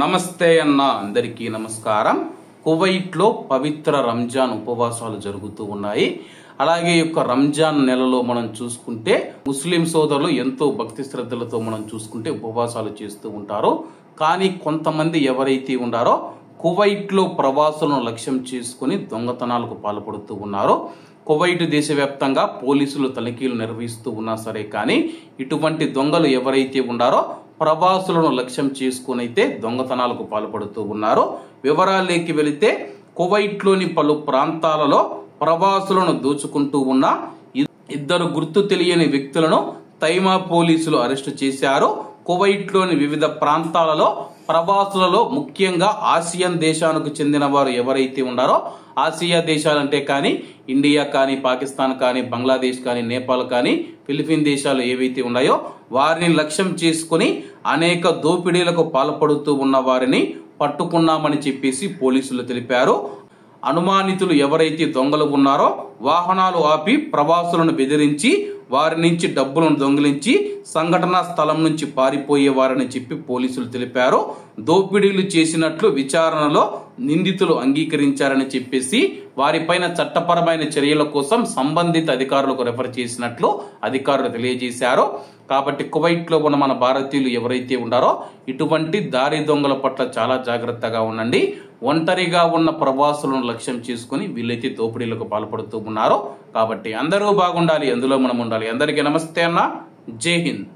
నమస్తే అన్న అందరికీ నమస్కారం. కువైట్లో పవిత్ర రంజాన్ ఉపవాసాలు జరుగుతూ ఉన్నాయి. అలాగే యొక్క రంజాన్ నెలలో మనం చూసుకుంటే ముస్లిం సోదరులు ఎంతో భక్తి శ్రద్ధలతో మనం చూసుకుంటే ఉపవాసాలు చేస్తూ ఉంటారు. కానీ కొంతమంది ఎవరైతే ఉన్నారో కువైట్లో ప్రవాసులను లక్ష్యం చేసుకుని దొంగతనాలకు పాల్పడుతూ ఉన్నారు. కువైట్ దేశవ్యాప్తంగా పోలీసులు తనిఖీలు నిర్వహిస్తూ ఉన్నా సరే కానీ ఇటువంటి దొంగలు ఎవరైతే ఉన్నారో ప్రవాసులను లక్ష్యం చేసుకుని అయితే దొంగతనాలకు పాల్పడుతూ ఉన్నారు. వివరాల్లోకి వెళితే కువైట్లోని పలు ప్రాంతాలలో ప్రవాసులను దోచుకుంటూ ఉన్న ఇద్దరు గుర్తు తెలియని వ్యక్తులను తైమా పోలీసులు అరెస్టు చేశారు. కువైట్లోని వివిధ ప్రాంతాలలో ప్రవాసులలో ముఖ్యంగా ఆసియన్ దేశానికి చెందిన వారు ఎవరైతే ఉన్నారో ఆసియా దేశాలంటే కానీ ఇండియా కానీ పాకిస్తాన్ కానీ బంగ్లాదేశ్ కానీ నేపాల్ కానీ ఫిలిపిన్ దేశాలు ఏవైతే ఉన్నాయో వారిని లక్ష్యం చేసుకుని అనేక దోపిడీలకు పాల్పడుతూ ఉన్న వారిని పట్టుకున్నామని చెప్పేసి పోలీసులు తెలిపారు. అనుమానితులు ఎవరైతే దొంగలు ఉన్నారో వాహనాలు ఆపి ప్రవాసులను బెదిరించి వారి నుంచి డబ్బులను దొంగిలించి సంఘటనా స్థలం నుంచి పారిపోయేవారని చెప్పి పోలీసులు తెలిపారు. దోపిడీలు చేసినట్లు విచారణలో నిందితులు అంగీకరించారని చెప్పేసి వారిపైన చట్టపరమైన చర్యల కోసం సంబంధిత అధికారులకు రెఫర్ చేసినట్లు అధికారులు తెలియజేశారు. కాబట్టి కువైట్లో ఉన్న మన భారతీయులు ఎవరైతే ఉన్నారో ఇటువంటి దారి దొంగల పట్ల చాలా జాగ్రత్తగా ఉండండి. ఒంటరిగా ఉన్న ప్రవాసులను లక్ష్యం చేసుకుని వీళ్ళైతే దోపిడీలకు పాల్పడుతూ ఉన్నారు. కాబట్టి అందరూ బాగుండాలి, అందులో మనం ఉండాలి. అందరికీ నమస్తే అన్న, జై హింద్.